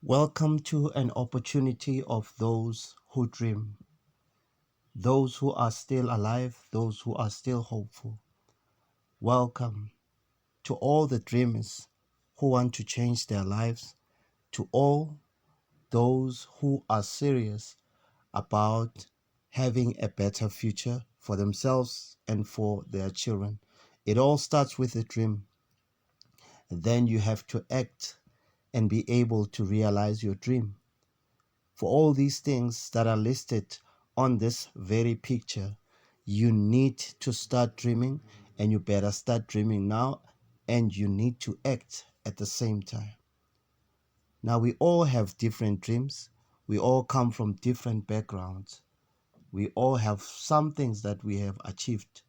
Welcome to an opportunity of those who dream, those who are still alive, those who are still hopeful. Welcome to all the dreamers who want to change their lives, to all those who are serious about having a better future for themselves and for their children. It all starts with a dream. Then you have to act and be able to realize your dream. For all these things that are listed on this very picture, you need to start dreaming, and you better start dreaming now, and you need to act at the same time. Now, we all have different dreams. We all come from different backgrounds. We all have some things that we have achieved,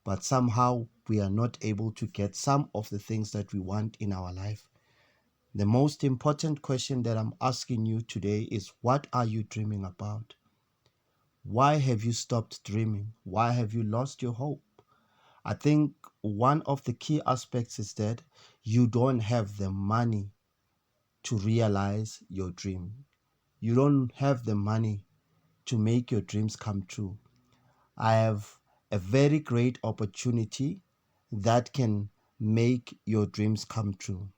but somehow we are not able to get some of the things that we want in our life. The most important question that I'm asking you today is, what are you dreaming about? Why have you stopped dreaming? Why have you lost your hope? I think one of the key aspects is that you don't have the money to realize your dream. You don't have the money to make your dreams come true. I have a very great opportunity that can make your dreams come true.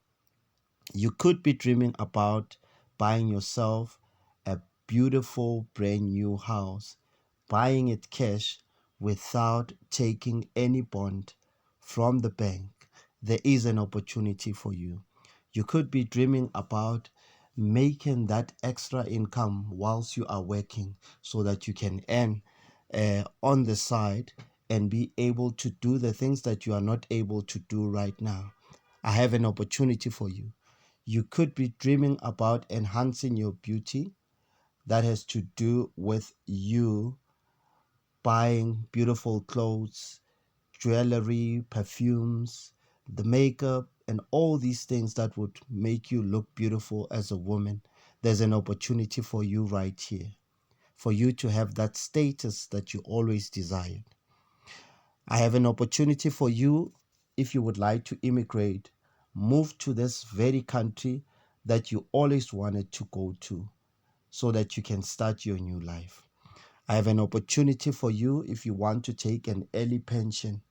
You could be dreaming about buying yourself a beautiful brand new house, buying it cash without taking any bond from the bank. There is an opportunity for you. You could be dreaming about making that extra income whilst you are working so that you can earn on the side and be able to do the things that you are not able to do right now. I have an opportunity for you. You could be dreaming about enhancing your beauty. That has to do with you buying beautiful clothes, jewelry, perfumes, the makeup, and all these things that would make you look beautiful as a woman. There's an opportunity for you right here, for you to have that status that you always desired. I have an opportunity for you if you would like to immigrate, move to this very country that you always wanted to go to so that you can start your new life. I have an opportunity for you if you want to take an early pension.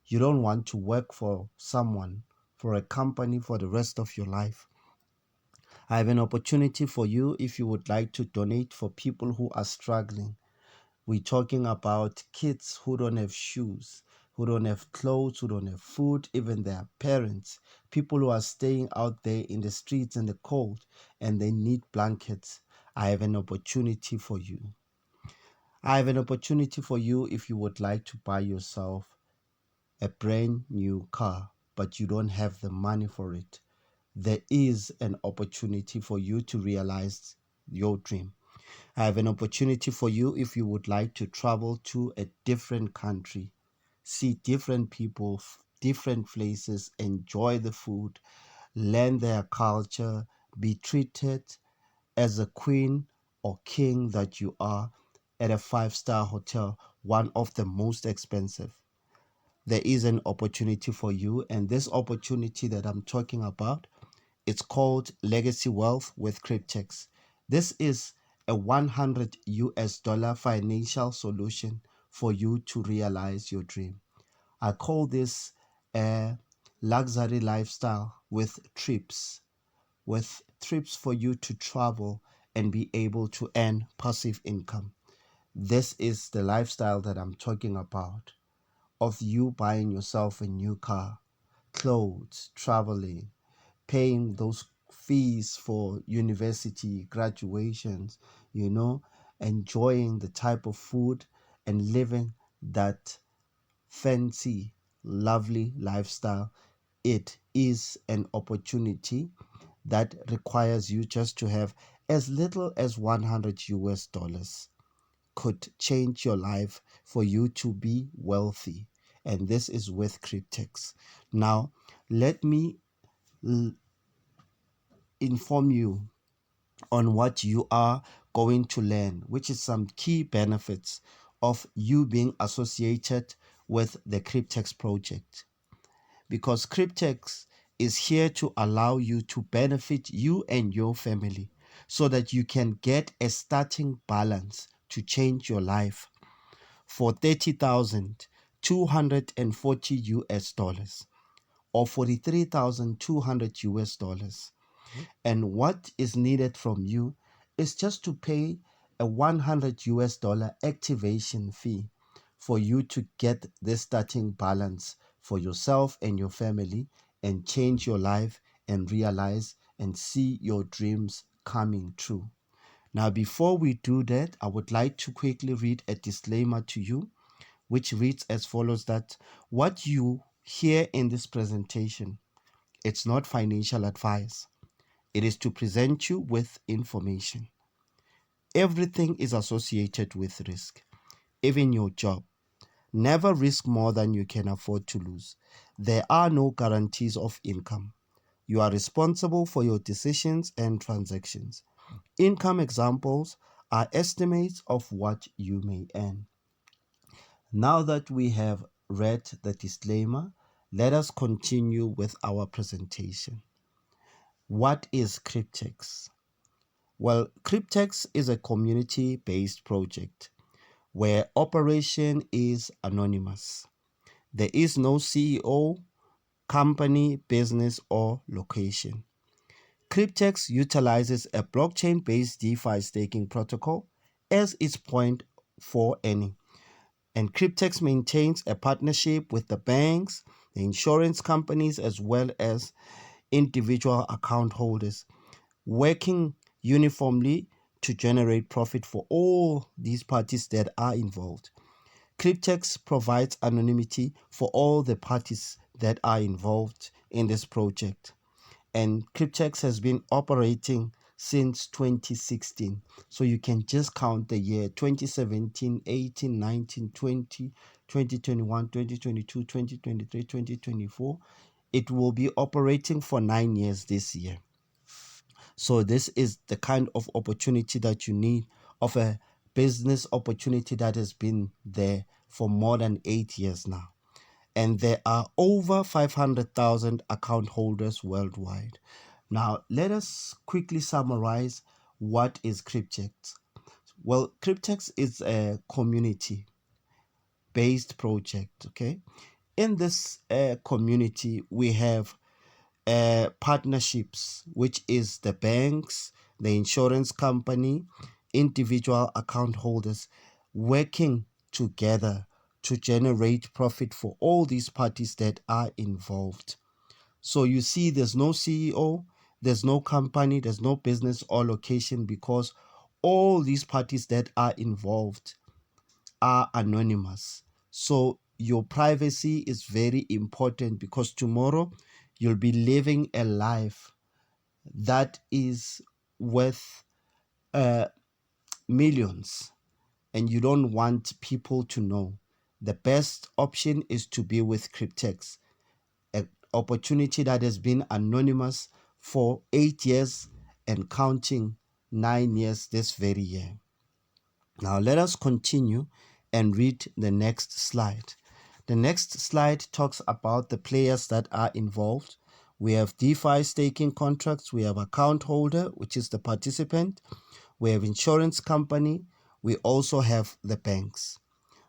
You don't want to work for someone, for a company for the rest of your life. I have an opportunity for you if you would like to donate for people who are struggling. We're talking about kids who don't have shoes, who don't have clothes, who don't have food, even their parents, people who are staying out there in the streets in the cold and they need blankets. I have an opportunity for you. I have an opportunity for you if you would like to buy yourself a brand new car, but you don't have the money for it. There is an opportunity for you to realize your dream. I have an opportunity for you if you would like to travel to a different country, see different people, different places, enjoy the food, learn their culture, be treated as a queen or king that you are at a five-star hotel, one of the most expensive. There is an opportunity for you, and this opportunity that I'm talking about, it's called Legacy Wealth with Cryptex. This is a 100 US dollar financial solution for you to realize your dream. I call this a luxury lifestyle with trips for you to travel and be able to earn passive income. This is the lifestyle that I'm talking about, of you buying yourself a new car, clothes, traveling, paying those fees for university graduations, enjoying the type of food and living that fancy, lovely lifestyle. It is an opportunity that requires you just to have as little as 100 US dollars could change your life for you to be wealthy. And this is with Cryptex. Now, let me l- inform you on what you are going to learn, which is some key benefits of you being associated with the Cryptex project. Because Cryptex is here to allow you to benefit you and your family so that you can get a starting balance to change your life for 30,240 US dollars or 43,200 US dollars. And what is needed from you is just to pay a 100 US dollar activation fee for you to get this starting balance for yourself and your family and change your life and realize and see your dreams coming true. Now, before we do that, I would like to quickly read a disclaimer to you, which reads as follows: that what you hear in this presentation, it's not financial advice. It is to present you with information. Everything is associated with risk, even your job. Never risk more than you can afford to lose. There are no guarantees of income. You are responsible for your decisions and transactions. Income examples are estimates of what you may earn. Now that we have read the disclaimer, let us continue with our presentation. What is Cryptex? Well, Cryptex is a community-based project where operation is anonymous. There is no CEO, company, business, or location. Cryptex utilizes a blockchain-based DeFi staking protocol as its point for earning. And Cryptex maintains a partnership with the banks, the insurance companies, as well as individual account holders, working uniformly to generate profit for all these parties that are involved. Cryptex provides anonymity for all the parties that are involved in this project. And Cryptex has been operating since 2016. So you can just count the year 2017, 18, 19, 20, 2021, 2022, 2023, 2024. It will be operating for 9 years this year. So this is the kind of opportunity that you need, of a business opportunity that has been there for more than 8 years now. And there are over 500,000 account holders worldwide. Now, let us quickly summarize what is Cryptex. Well, Cryptex is a community-based project, okay? In this community, we have partnerships, which is the banks, the insurance company, individual account holders working together to generate profit for all these parties that are involved. So you see, there's no CEO, there's no company, there's no business or location, because all these parties that are involved are anonymous. So your privacy is very important, because tomorrow you'll be living a life that is worth millions, and you don't want people to know. The best option is to be with Cryptex, an opportunity that has been anonymous for 8 years and counting 9 years this very year. Now let us continue and read the next slide. The next slide talks about the players that are involved. We have DeFi staking contracts, we have account holder, which is the participant, we have insurance company, we also have the banks.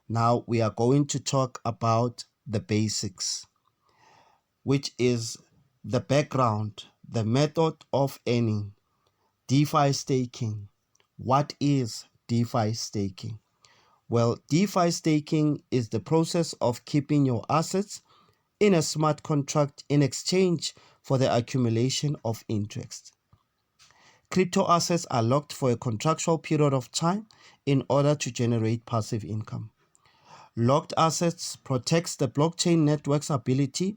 Now we are going to talk about the basics, which is the background, the method of earning, DeFi staking. What is DeFi staking? Well, DeFi staking is the process of keeping your assets in a smart contract in exchange for the accumulation of interest. Crypto assets are locked for a contractual period of time in order to generate passive income. Locked assets protects the blockchain network's ability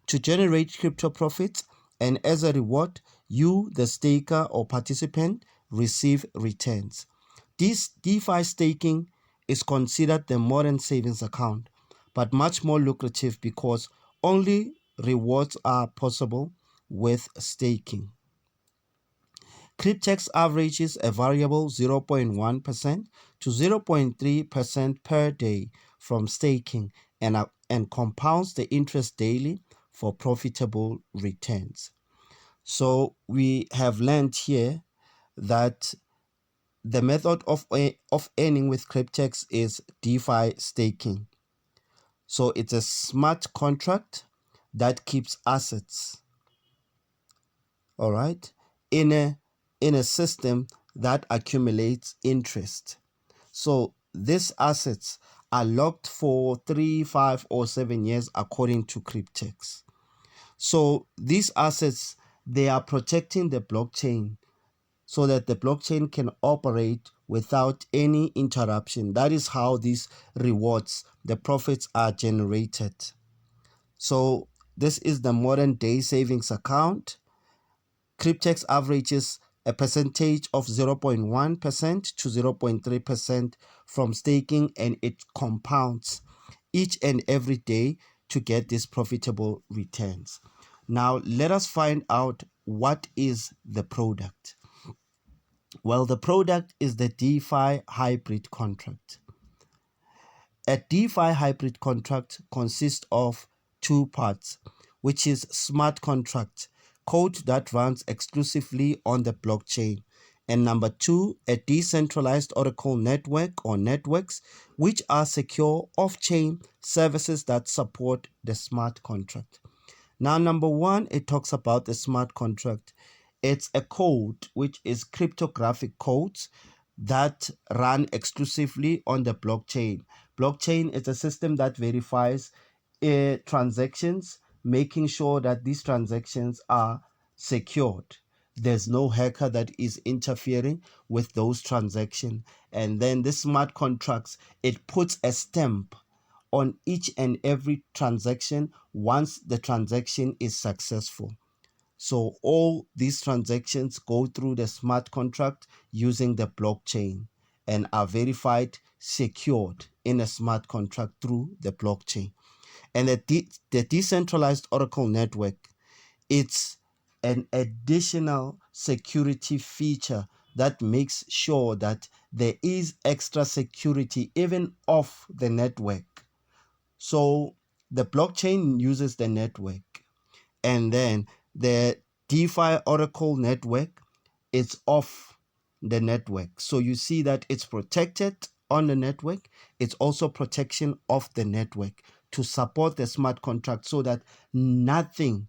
to generate crypto profits, and as a reward, you, the staker or participant, receive returns. This DeFi staking is considered the modern savings account, but much more lucrative because only rewards are possible with staking. Cryptex averages a variable 0.1% to 0.3% per day from staking and compounds the interest daily for profitable returns. So we have learned here that the method of earning with Cryptex is DeFi staking. So it's a smart contract that keeps assets, all right, in a system that accumulates interest. So these assets are locked for 3, 5, or 7 years according to Cryptex. So these assets, they are protecting the blockchain so that the blockchain can operate without any interruption. That is how these rewards, the profits, are generated. So this is the modern day savings account. Cryptex averages a percentage of 0.1% to 0.3% from staking, and it compounds each and every day to get these profitable returns. Now, let us find out what is the product. Well, the product is the DeFi hybrid contract. A DeFi hybrid contract consists of two parts, which is smart contract, code that runs exclusively on the blockchain, and number two, a decentralized Oracle network or networks, which are secure off-chain services that support the smart contract. Now, number one, it talks about the smart contract. It's a code which is cryptographic codes that run exclusively on the blockchain. Blockchain is a system that verifies transactions, making sure that these transactions are secured. There's no hacker that is interfering with those transactions. And then the smart contracts, it puts a stamp on each and every transaction once the transaction is successful. So all these transactions go through the smart contract using the blockchain and are verified, secured in a smart contract through the blockchain. And the decentralized Oracle network, it's an additional security feature that makes sure that there is extra security even off the network. So the blockchain uses the network, and then the DeFi Oracle network is off the network. So you see that it's protected on the network. It's also protection of the network to support the smart contract so that nothing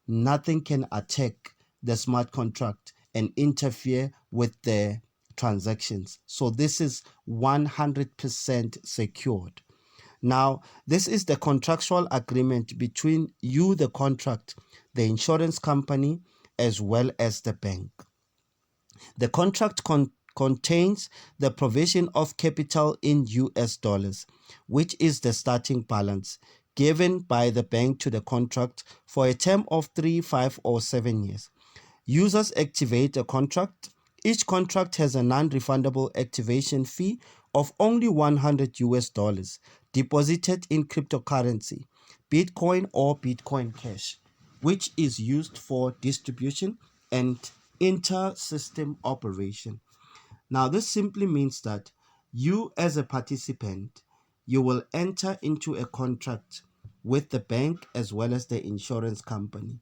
can attack the smart contract and interfere with the transactions. So this is 100% secured. Now, this is the contractual agreement between you, the contract, the insurance company, as well as the bank. The contract contains the provision of capital in US dollars, which is the starting balance given by the bank to the contract for a term of 3, 5, or 7 years. Users activate a contract. Each contract has a non-refundable activation fee of only 100 US dollars deposited in cryptocurrency, Bitcoin or Bitcoin Cash, which is used for distribution and inter-system operation. Now, this simply means that you, as a participant, you will enter into a contract with the bank as well as the insurance company.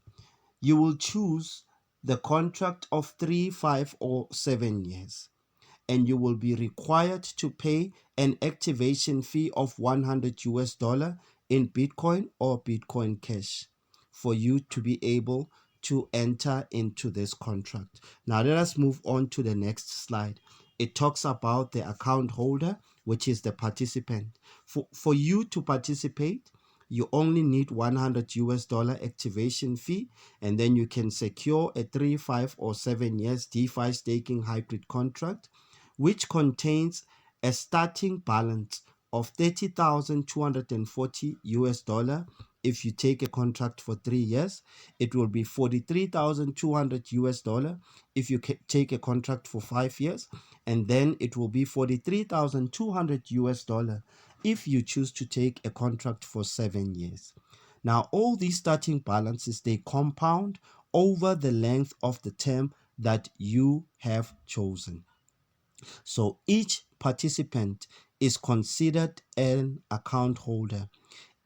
You will choose the contract of 3, 5, or 7 years, and you will be required to pay an activation fee of 100 US dollar in Bitcoin or Bitcoin Cash for you to be able to enter into this contract. Now let us move on to the next slide. It talks about the account holder, which is the participant. For you to participate, you only need 100 US dollar activation fee, and then you can secure a 3, 5, or 7 years DeFi staking hybrid contract, which contains a starting balance of 30,240 US dollar. If you take a contract for 3 years, it will be 43,200 US dollar if you take a contract for 5 years, and then it will be 43,200 US dollar if you choose to take a contract for 7 years. Now, all these starting balances, they compound over the length of the term that you have chosen. So each participant is considered an account holder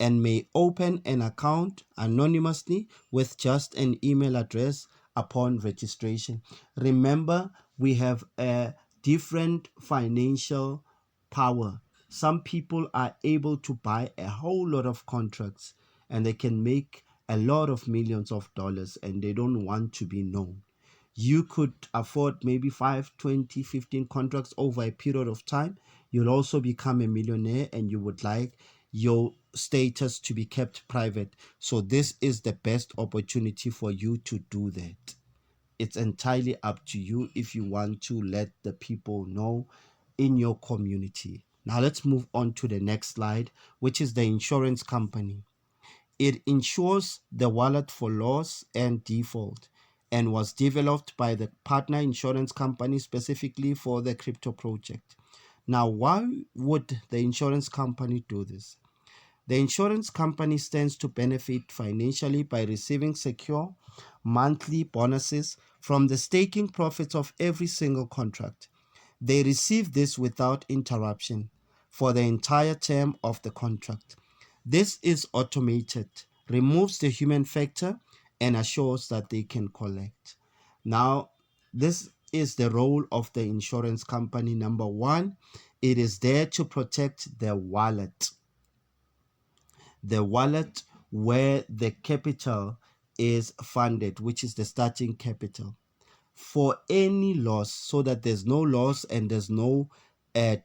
and may open an account anonymously with just an email address upon registration. Remember, we have a different financial power. Some people are able to buy a whole lot of contracts and they can make a lot of millions of dollars and they don't want to be known. You could afford maybe 5, 20, 15 contracts over a period of time. You'll also become a millionaire and you would like your status to be kept private. So this is the best opportunity for you to do that. It's entirely up to you if you want to let the people know in your community. Now let's move on to the next slide, which is the insurance company. It insures the wallet for loss and default and was developed by the partner insurance company specifically for the crypto project. Now, why would the insurance company do this? The insurance company stands to benefit financially by receiving secure monthly bonuses from the staking profits of every single contract. They receive this without interruption for the entire term of the contract. This is automated, removes the human factor, and assures that they can collect. Now, this is the role of the insurance company. Number one, it is there to protect the wallet where the capital is funded, which is the starting capital, for any loss, so that there's no loss and there's no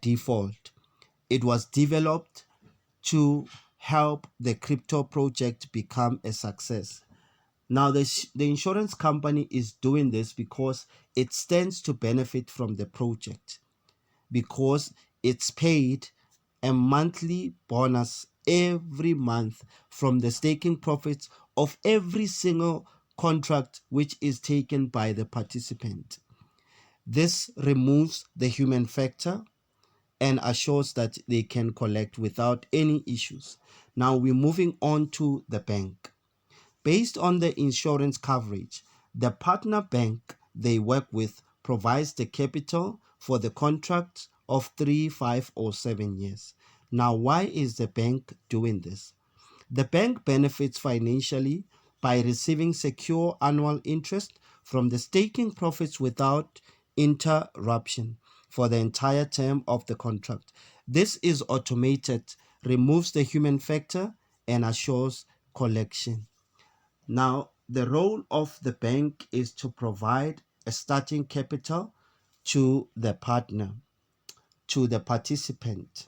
default. It was developed to help the crypto project become a success. Now, the insurance company is doing this because it stands to benefit from the project, because it's paid a monthly bonus every month from the staking profits of every single contract which is taken by the participant. This removes the human factor and assures that they can collect without any issues. Now we're moving on to the bank. Based on the insurance coverage, the partner bank they work with provides the capital for the contract of 3, 5, or 7 years. Now, why is the bank doing this? The bank benefits financially by receiving secure annual interest from the staking profits without interruption for the entire term of the contract. This is automated, removes the human factor, and assures collection. Now, the role of the bank is to provide a starting capital to the partner, to the participant,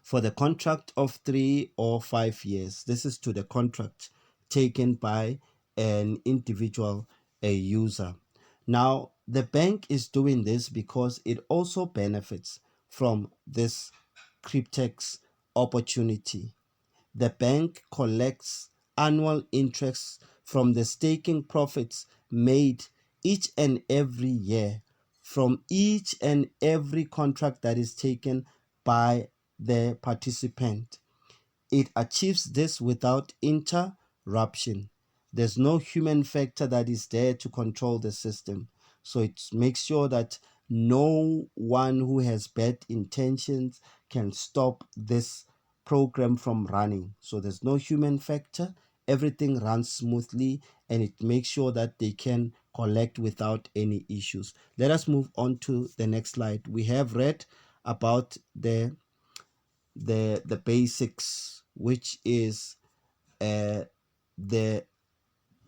for the contract of 3 or 5 years. This is to the contract taken by an individual, a user. Now, the bank is doing this because it also benefits from this Cryptex opportunity. The bank collects annual interest from the staking profits made each and every year from each and every contract that is taken by the participant. It achieves this without interruption. There's no human factor that is there to control the system. So it makes sure that no one who has bad intentions can stop this program from running. So there's no human factor. Everything runs smoothly and it makes sure that they can collect without any issues. Let us move on to the next slide. We have read about the basics, which is the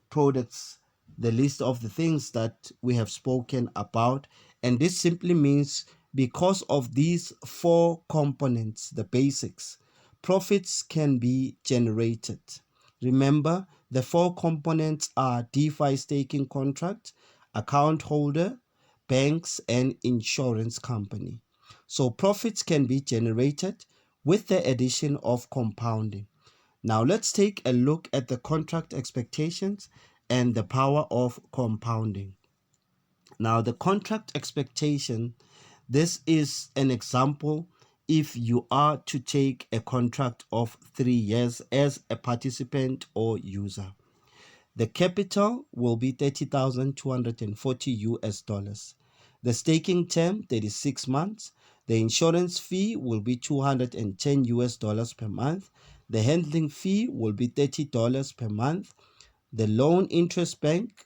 products, the list of the things that we have spoken about. And this simply means because of these four components, the basics, profits can be generated. Remember, the four components are DeFi staking contract, account holder, banks, and insurance company. So profits can be generated with the addition of compounding. Now let's take a look at the contract expectations and the power of compounding. Now the contract expectation, this is an example if you are to take a contract of 3 years as a participant or user. The capital will be 30,240 US dollars. The staking term 36 months. The insurance fee will be 210 US dollars per month. The handling fee will be $30 per month. The loan interest bank,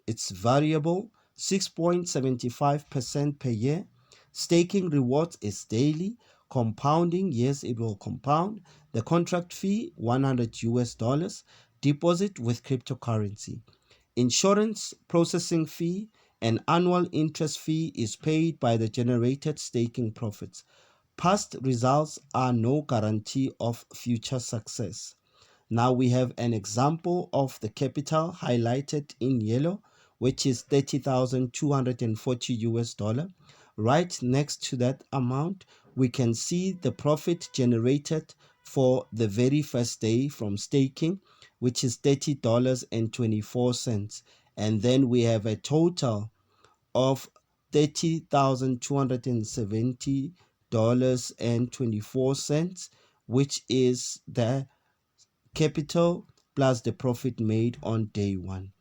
it's variable, 6.75% per year. Staking rewards is daily. Compounding, yes, it will compound. The contract fee, $100. Deposit with cryptocurrency. Insurance processing fee and annual interest fee is paid by the generated staking profits. Past results are no guarantee of future success. Now we have an example of the capital highlighted in yellow, which is 30,240 US dollar. Right next to that amount, we can see the profit generated for the very first day from staking, which is $30.24. And then we have a total of $30,270.24, which is the capital plus the profit made on day one.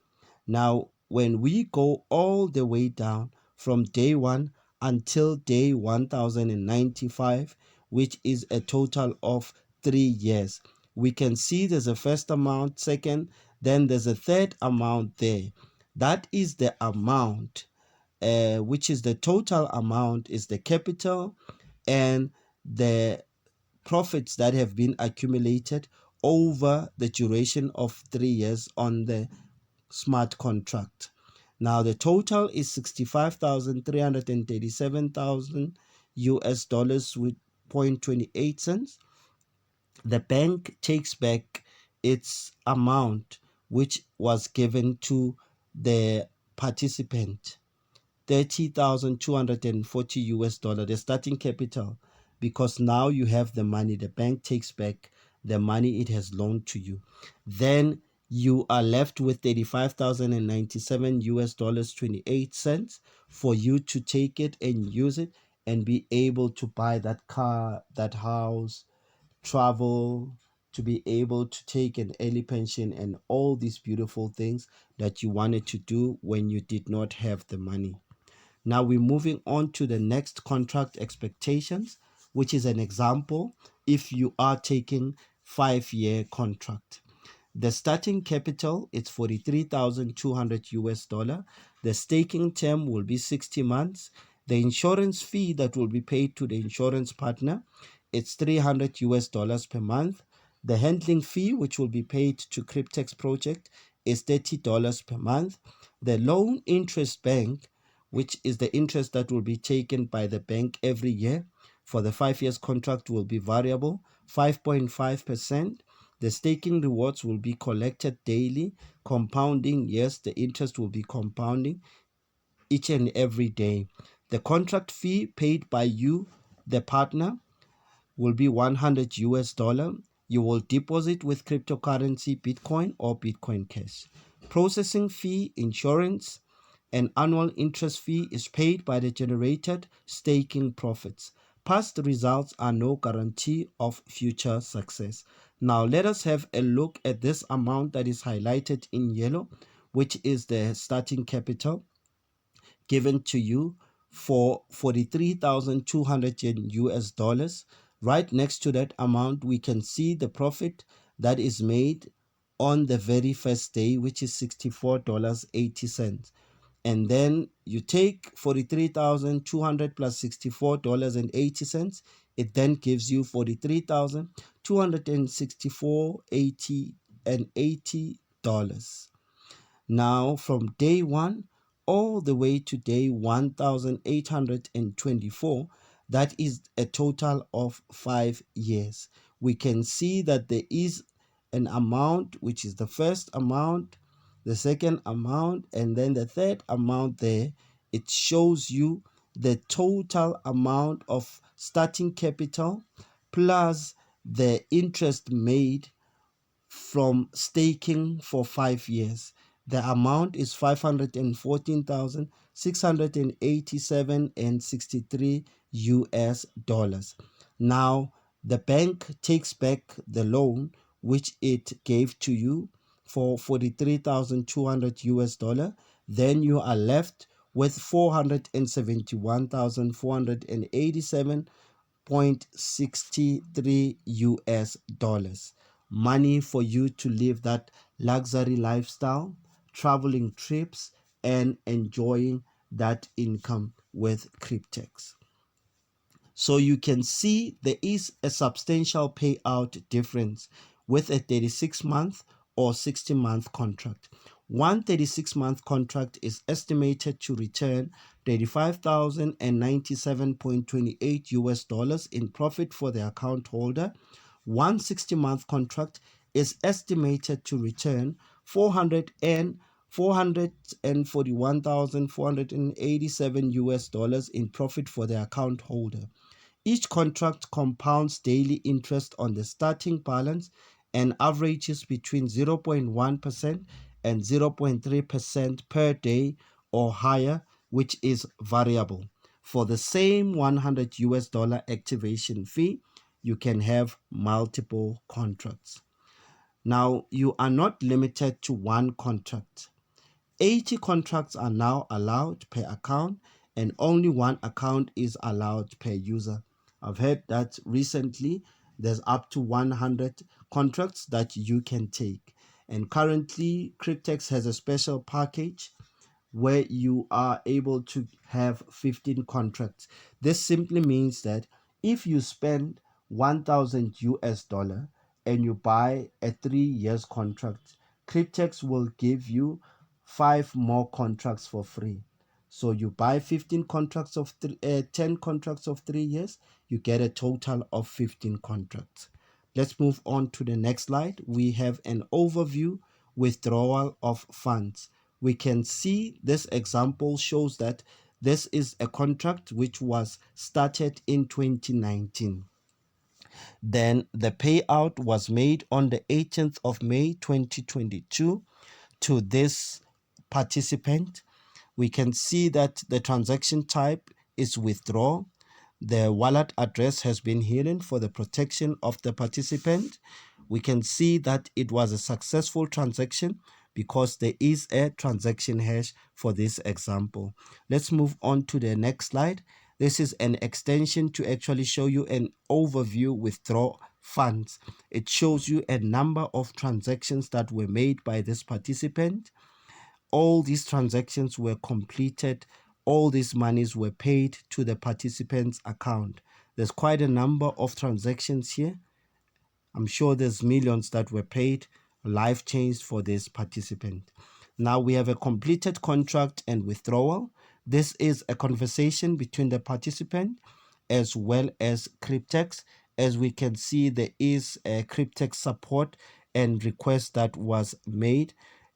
Now, when we go all the way down from day one until day 1095, which is a total of 3 years, we can see there's a first amount, second, then there's a third amount there. That is the amount, which is the total amount, is the capital and the profits that have been accumulated over the duration of 3 years on the smart contract. Now the total is 65,337,000 US dollars with 0.28 cents. The bank takes back its amount which was given to the participant, 30,240 US dollar, the starting capital, because now you have the money. The bank takes back the money it has loaned to you. Then you are left with 35,097 US dollars 28 cents for you to take it and use it and be able to buy that car, that house, travel, to be able to take an early pension and all these beautiful things that you wanted to do when you did not have the money. Now we're moving on to the next contract expectations, which is an example if you are taking 5-year contract. The starting capital is 43,200 US dollar. The staking term will be 60 months. The insurance fee that will be paid to the insurance partner, it's 300 US dollars per month. The handling fee, which will be paid to Cryptex project, is $30 per month. The loan interest bank, which is the interest that will be taken by the bank every year for the 5 years contract, will be variable, 5.5%. The staking rewards will be collected daily. Compounding, yes, the interest will be compounding each and every day. The contract fee paid by you, the partner, will be 100 US dollar. You will deposit with cryptocurrency, Bitcoin or Bitcoin Cash. Processing fee, insurance, and annual interest fee is paid by the generated staking profits. Past results are no guarantee of future success. Now let us have a look at this amount that is highlighted in yellow, which is the starting capital given to you for 43,200 US dollars. Right next to that amount, we can see the profit that is made on the very first day, which is $64.80. And then you take 43,200 plus $64.80. It then gives you 43,264.80 and $80. Now, from day one all the way to day 1824, that is a total of 5 years. We can see that there is an amount, which is the first amount, the second amount, and then the third amount there. It shows you the total amount of starting capital plus the interest made from staking for 5 years. The amount is 514,687 and 63 US dollars. Now the bank takes back the loan which it gave to you for 43,200 US dollar. Then you are left with 471,487.63 US dollars. Money for you to live that luxury lifestyle, traveling trips, and enjoying that income with Cryptex. So you can see there is a substantial payout difference with a 36-month or 60-month contract. One 36-month contract is estimated to return 35,097.28 US dollars in profit for the account holder. One 60-month contract is estimated to return 441,487 US dollars in profit for the account holder. Each contract compounds daily interest on the starting balance and averages between 0.1% and 0.3% per day or higher, which is variable. For the same 100 US dollar activation fee, you can have multiple contracts. Now, you are not limited to one contract. 80 contracts are now allowed per account, and only one account is allowed per user. I've heard that recently there's up to 100 contracts that you can take. And currently, Cryptex has a special package where you are able to have 15 contracts. This simply means that if you spend 1,000 US dollar and you buy a 3 years contract, Cryptex will give you 5 more contracts for free. So you buy 15 contracts of 10 contracts of 3 years, you get a total of 15 contracts. Let's move on to the next slide. We have an overview withdrawal of funds. We can see this example shows that this is a contract which was started in 2019. Then the payout was made on the 18th of May 2022 to this participant. We can see that the transaction type is withdrawal. The wallet address has been hidden for the protection of the participant. We can see that it was a successful transaction because there is a transaction hash for this example. Let's move on to the next slide. This is an extension to actually show you an overview withdraw funds. It shows you a number of transactions that were made by this participant. All these transactions were completed. All these monies were paid to the participant's account. There's quite a number of transactions here. I'm sure there's millions that were paid. Life changed for this participant. Now we have a completed contract and withdrawal. This is a conversation between the participant as well as Cryptex. As we can see, there is a Cryptex support and request that was made.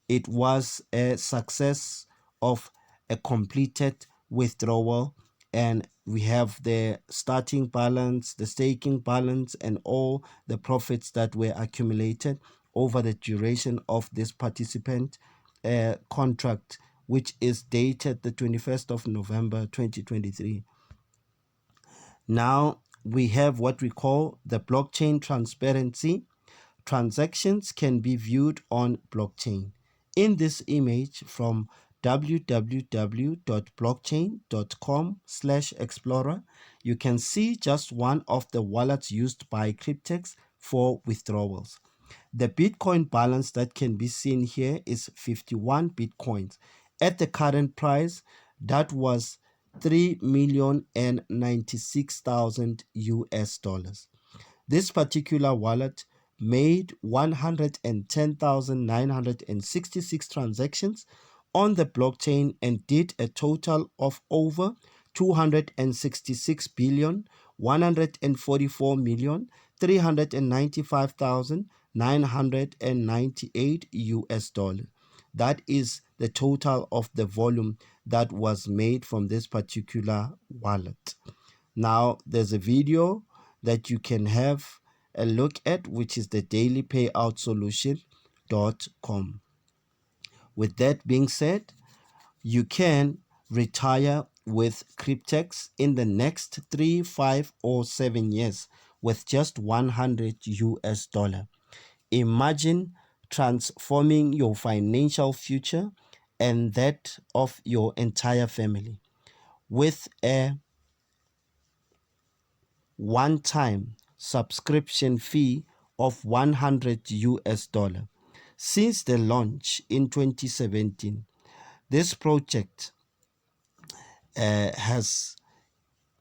It was a success of a completed withdrawal, and we have the starting balance, the staking balance, and all the profits that were accumulated over the duration of this participant contract, which is dated the 21st of November 2023. Now we have what we call the blockchain transparency. Transactions can be viewed on blockchain. In this image from www.blockchain.com/explorer, you can see just one of the wallets used by Cryptex for withdrawals. The Bitcoin balance that can be seen here is 51 Bitcoins. At the current price, that was 3,096,000 US dollars. This particular wallet made 110,966 transactions on the blockchain and did a total of over 266,144,395,998 US dollars. That is the total of the volume that was made from this particular wallet. Now there's a video that you can have a look at, which is the dailypayoutsolution.com. With that being said, you can retire with Cryptex in the next 3, 5, or 7 years with just 100 US dollar. Imagine transforming your financial future and that of your entire family with a one-time subscription fee of 100 US dollar. Since the launch in 2017, This project has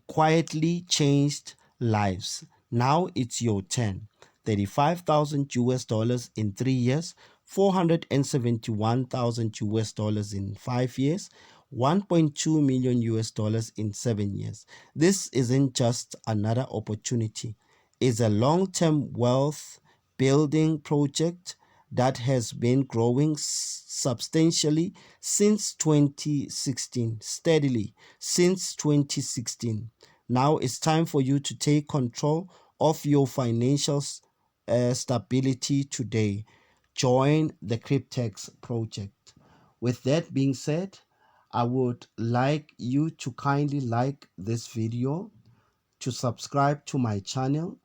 quietly changed lives. Now it's your turn. 35,000 US dollars in 3 years, 471,000 US dollars in 5 years, 1.2 million US dollars in 7 years. This isn't just another opportunity, it's a long term wealth building project that has been growing substantially since 2016, steadily since 2016. Now it's time for you to take control of your financial stability today. Join the Cryptex project. With that being said, I would like you to kindly like this video, to subscribe to my channel,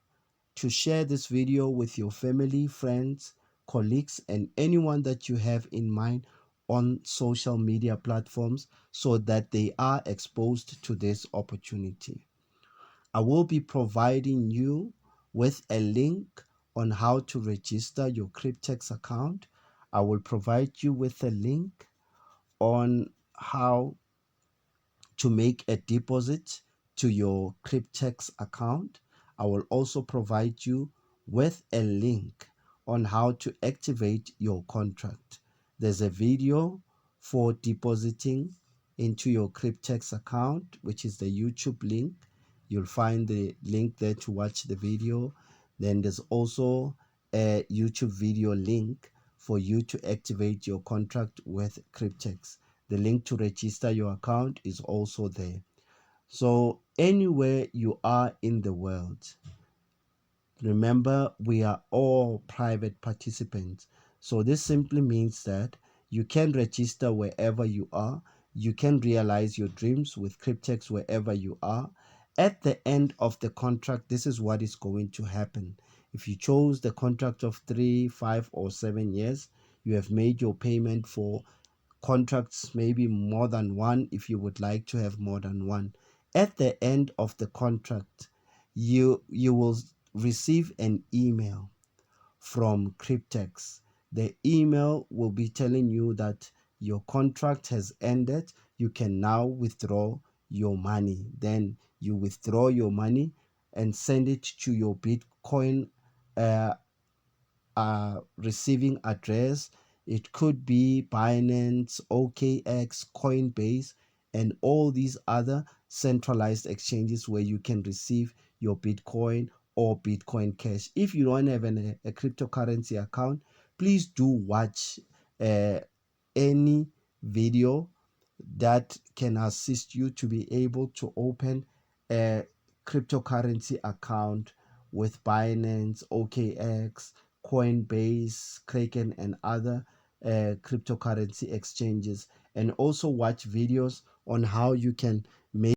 to share this video with your family, friends, colleagues, and anyone that you have in mind on social media platforms so that they are exposed to this opportunity. I will be providing you with a link on how to register your Cryptex account. I will provide you with a link on how to make a deposit to your Cryptex account. I will also provide you with a link on how to activate your contract. There's a video for depositing into your Cryptex account, which is the YouTube link. You'll find the link there to watch the video. Then there's also a YouTube video link for you to activate your contract with Cryptex. The link to register your account is also there. So anywhere you are in the world, remember we are all private participants. So this simply means that you can register wherever you are. You can realize your dreams with Cryptex wherever you are. At the end of the contract, this is what is going to happen. If you chose the contract of 3, 5, or 7 years, you have made your payment for contracts, maybe more than one if you would like to have more than one. At the end of the contract, you will receive an email from Cryptex. The email will be telling you that your contract has ended. You can now withdraw your money. Then you withdraw your money and send it to your Bitcoin uh, receiving address. It could be Binance, OKX, Coinbase, and all these other centralized exchanges where you can receive your Bitcoin or Bitcoin Cash. If you don't have a cryptocurrency account, please do watch uh, any video that can assist you to be able to open a cryptocurrency account with Binance, OKX, Coinbase, Kraken, and other cryptocurrency exchanges, and also watch videos on how you can make